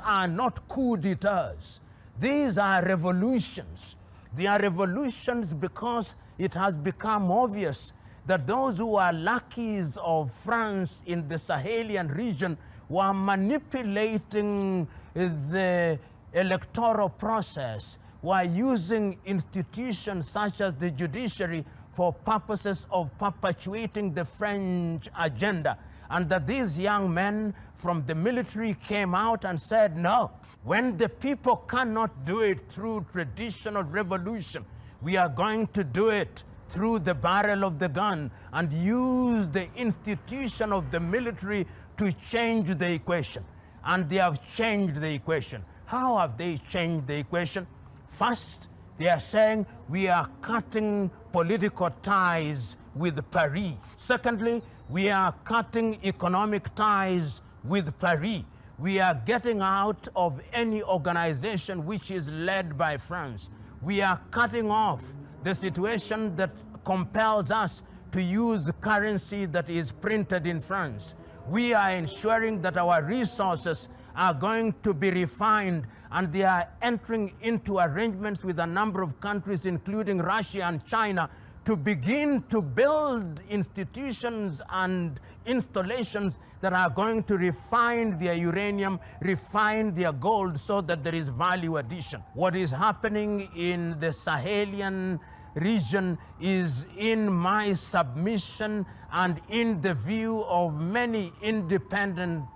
are not coups d'etats. These are revolutions. They are revolutions because it has become obvious that those who are lackeys of France in the Sahelian region were manipulating the electoral process, were using institutions such as the judiciary for purposes of perpetuating the French agenda. And that these young men from the military came out and said, no, when the people cannot do it through traditional revolution, we are going to do it through the barrel of the gun and use the institution of the military to change the equation. And they have changed the equation. How have they changed the equation? First, they are saying we are cutting political ties with Paris. Secondly, we are cutting economic ties with Paris. We are getting out of any organization which is led by France. We are cutting off the situation that compels us to use currency that is printed in France. We are ensuring that our resources are going to be refined, and they are entering into arrangements with a number of countries, including Russia and China, to begin to build institutions and installations that are going to refine their uranium, refine their gold, so that there is value addition. What is happening in the Sahelian region is, in my submission and in the view of many independent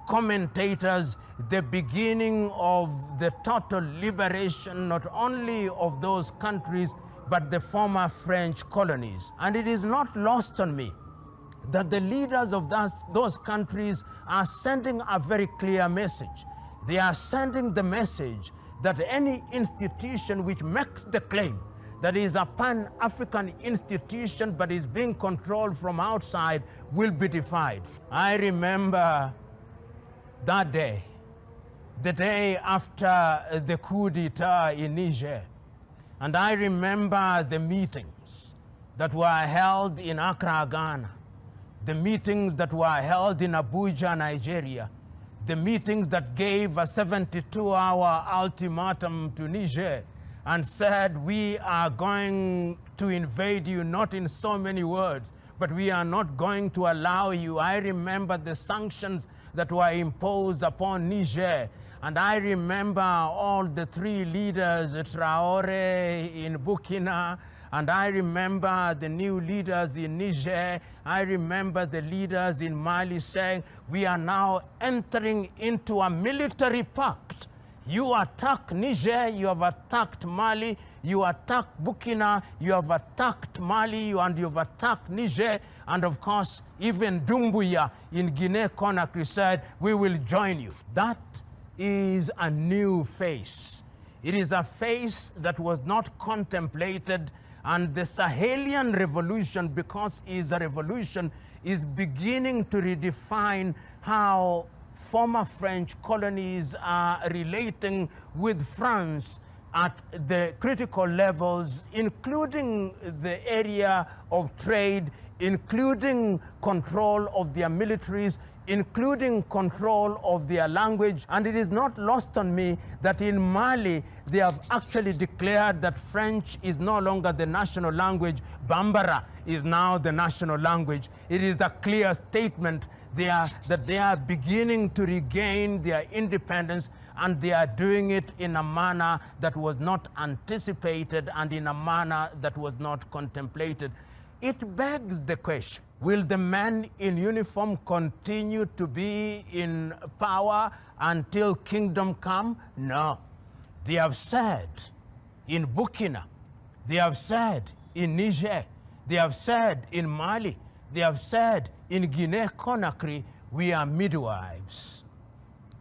commentators, the beginning of the total liberation not only of those countries but the former French colonies. And it is not lost on me that the leaders of those countries are sending a very clear message. They are sending the message that any institution which makes the claim that is a Pan-African institution but is being controlled from outside will be defied. I remember that day, the day after the coup d'etat in Niger, and I remember the meetings that were held in Accra, Ghana, the meetings that were held in Abuja, Nigeria, the meetings that gave a 72-hour ultimatum to Niger and said, we are going to invade you, not in so many words, but we are not going to allow you. I remember the sanctions that were imposed upon Niger. And I remember all the three leaders, Traoré in Burkina, and I remember the new leaders in Niger. I remember the leaders in Mali saying, we are now entering into a military pact. You attack Niger, you have attacked Mali, you attack Burkina, you have attacked Mali, and you have attacked Niger, and of course, even Doumbouya in Guinea-Conakry said, we will join you. That is a new face. It is a face that was not contemplated, and the Sahelian revolution, because it is a revolution, is beginning to redefine how former French colonies are relating with France at the critical levels, including the area of trade, including control of their militaries, including control of their language. And it is not lost on me that in Mali, they have actually declared that French is no longer the national language. Bambara is now the national language. It is a clear statement that they are beginning to regain their independence, and they are doing it in a manner that was not anticipated and in a manner that was not contemplated. It begs the question, will the men in uniform continue to be in power until kingdom come? No. They have said in Burkina, they have said in Niger, they have said in Mali, they have said in Guinea-Conakry, we are midwives.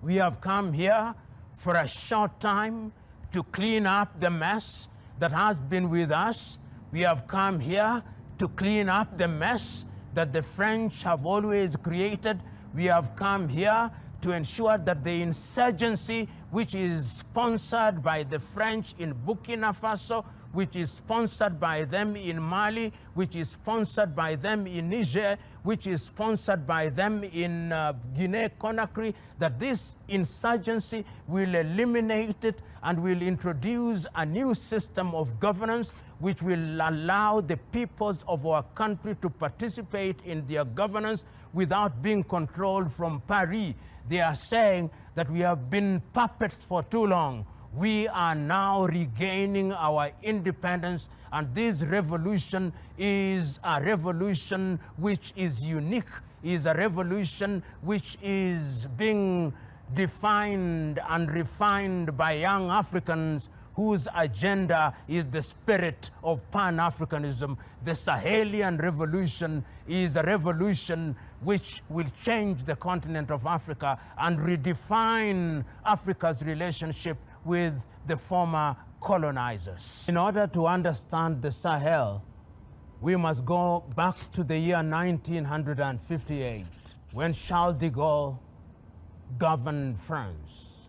We have come here for a short time to clean up the mess that has been with us. We have come here to clean up the mess that the French have always created. We have come here to ensure that the insurgency, which is sponsored by the French in Burkina Faso, which is sponsored by them in Mali, which is sponsored by them in Niger, which is sponsored by them in Guinea-Conakry, that this insurgency will eliminate it and will introduce a new system of governance which will allow the peoples of our country to participate in their governance without being controlled from Paris. They are saying that we have been puppets for too long. We are now regaining our independence, and this revolution is a revolution which is unique, is a revolution which is being defined and refined by young Africans whose agenda is the spirit of Pan-Africanism. The Sahelian revolution is a revolution which will change the continent of Africa and redefine Africa's relationship with the former colonizers. In order to understand the Sahel, we must go back to the year 1958, when Charles de Gaulle governed France.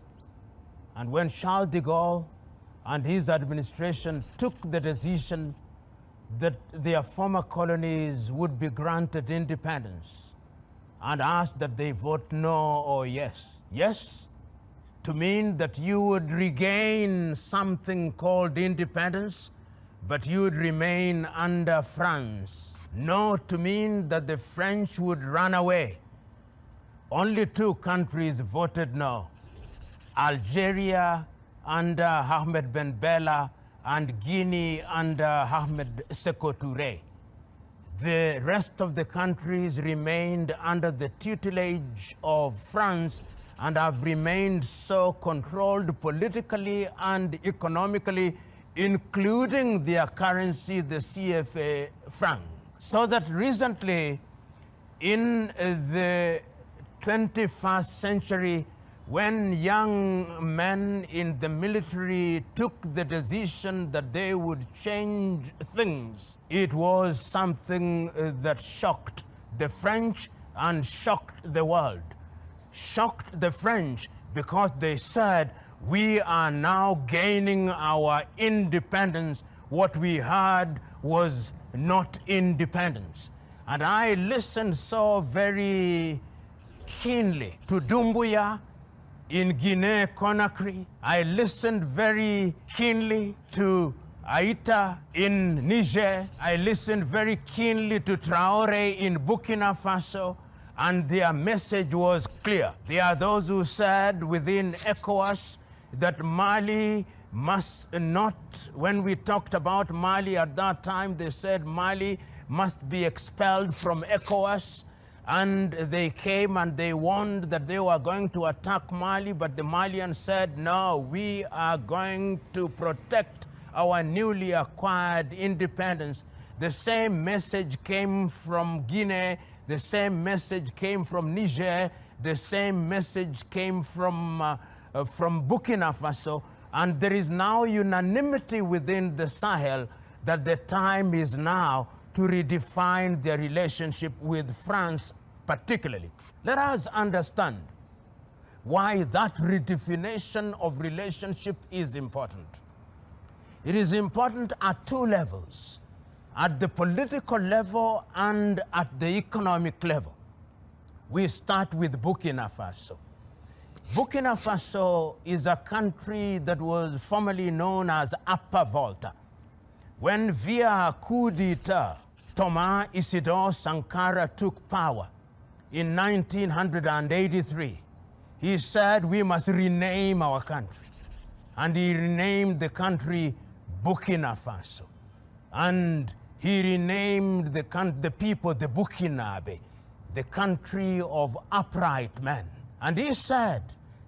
And when Charles de Gaulle and his administration took the decision that their former colonies would be granted independence, and asked that they vote no or yes. Yes, to mean that you would regain something called independence, but you would remain under France. No, to mean that the French would run away. Only two countries voted no: Algeria under Ahmed Ben Bella and Guinea under Ahmed Sékou Touré. The rest of the countries remained under the tutelage of France and have remained so, controlled politically and economically, including their currency, the CFA franc. So that recently, in the 21st century, when young men in the military took the decision that they would change things, it was something that shocked the French and shocked the world. Shocked the French because they said, we are now gaining our independence. What we had was not independence. And I listened so very keenly to Doumbouya in Guinea-Conakry. I listened very keenly to Aïta in Niger. I listened very keenly to Traoré in Burkina Faso, and their message was clear. There are those who said within ECOWAS that Mali must not, when we talked about Mali at that time, they said Mali must be expelled from ECOWAS. And they came and they warned that they were going to attack Mali, but the Malians said, no, we are going to protect our newly acquired independence. The same message came from Guinea, the same message came from Niger, the same message came from Burkina Faso, and there is now unanimity within the Sahel that the time is now to redefine their relationship with France particularly. Let us understand why that redefinition of relationship is important. It is important at two levels, at the political level and at the economic level. We start with Burkina Faso. Burkina Faso is a country that was formerly known as Upper Volta. When via coup d'etat, Thomas Isidore Sankara took power in 1983, he said we must rename our country. And he renamed the country Burkina Faso. And he renamed the people the Burkinabe, the country of upright men. And he said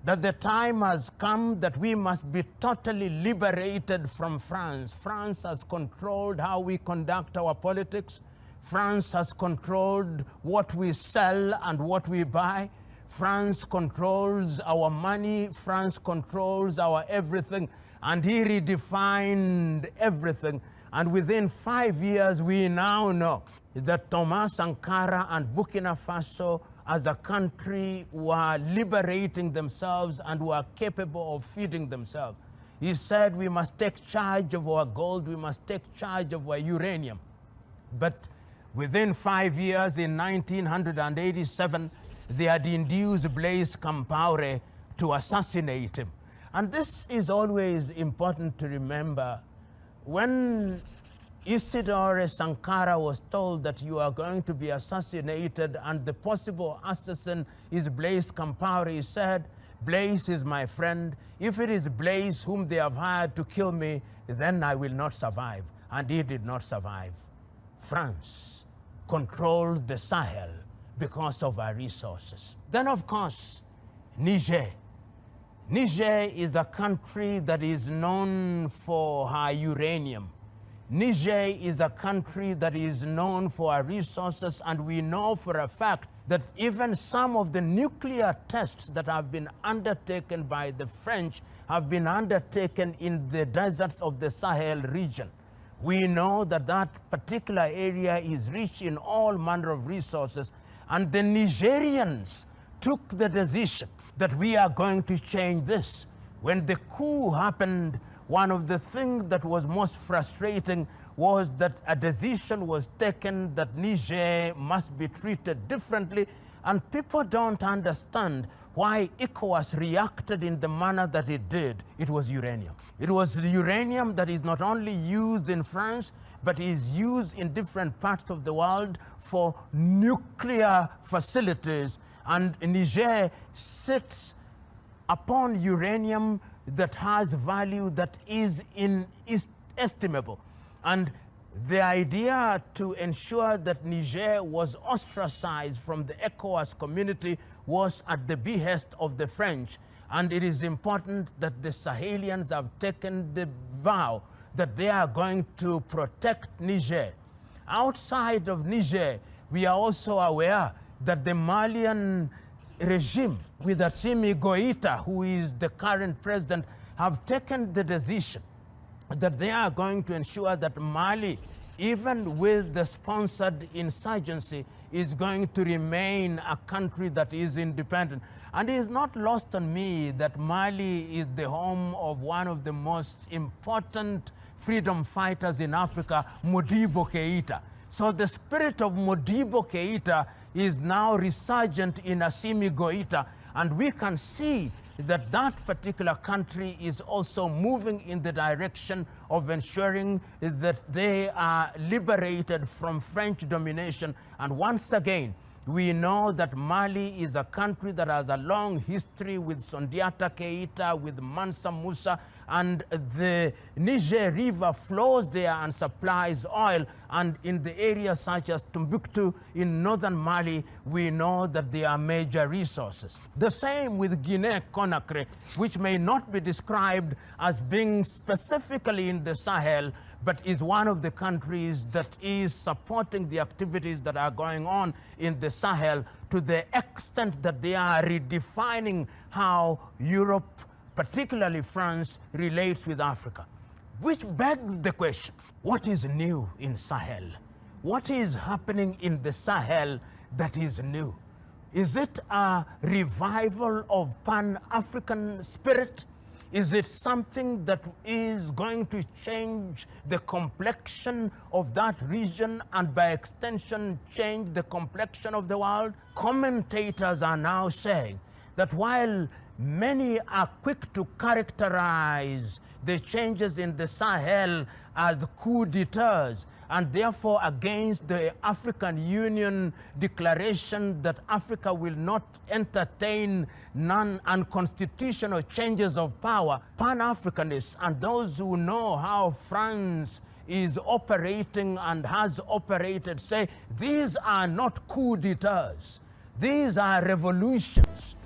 that the time has come that we must be totally liberated from France. France has controlled how we conduct our politics. France has controlled what we sell and what we buy. France controls our money. France controls our everything. And he redefined everything. And within 5 years, we now know that Thomas Sankara and Burkina Faso as a country were liberating themselves and were capable of feeding themselves. He said we must take charge of our gold, we must take charge of our uranium. But within 5 years, in 1987, they had induced Blaise Compaoré to assassinate him. And this is always important to remember. When Isidore Sankara was told that you are going to be assassinated and the possible assassin is Blaise Compaoré, he said, Blaise is my friend. If it is Blaise whom they have hired to kill me, then I will not survive. And he did not survive. France controls the Sahel because of our resources. Then, of course, Niger. Niger is a country that is known for her uranium. Niger is a country that is known for our resources, and we know for a fact that even some of the nuclear tests that have been undertaken by the French have been undertaken in the deserts of the Sahel region. We know that that particular area is rich in all manner of resources, and the Nigerians took the decision that we are going to change this. When the coup happened, one of the things that was most frustrating was that a decision was taken that Niger must be treated differently, and people don't understand why ECOWAS reacted in the manner that it did. It was uranium. It was the uranium that is not only used in France, but is used in different parts of the world for nuclear facilities. And Niger sits upon uranium that has value that is inestimable. And the idea to ensure that Niger was ostracized from the ECOWAS community was at the behest of the French. And it is important that the Sahelians have taken the vow that they are going to protect Niger. Outside of Niger, we are also aware that the Malian regime with Assimi Goïta, who is the current president, have taken the decision that they are going to ensure that Mali, even with the sponsored insurgency, is going to remain a country that is independent. And it is not lost on me that Mali is the home of one of the most important freedom fighters in Africa, Modibo Keïta. So the spirit of Modibo Keïta is now resurgent in Assimi Goïta, and we can see that that particular country is also moving in the direction of ensuring that they are liberated from French domination. And once again, we know that Mali is a country that has a long history with Sundiata Keïta, with Mansa Musa, and the Niger River flows there and supplies oil. And in the areas such as Timbuktu in northern Mali, we know that there are major resources. The same with Guinea-Conakry, which may not be described as being specifically in the Sahel, but is one of the countries that is supporting the activities that are going on in the Sahel to the extent that they are redefining how Europe, particularly France, relates with Africa. Which begs the question, what is new in Sahel? What is happening in the Sahel that is new? Is it a revival of Pan-African spirit? Is it something that is going to change the complexion of that region and by extension change the complexion of the world? Commentators are now saying that while many are quick to characterize the changes in the Sahel as coup d'etats, and therefore against the African Union declaration that Africa will not entertain non-unconstitutional changes of power, Pan-Africanists and those who know how France is operating and has operated say these are not coup d'etats, these are revolutions.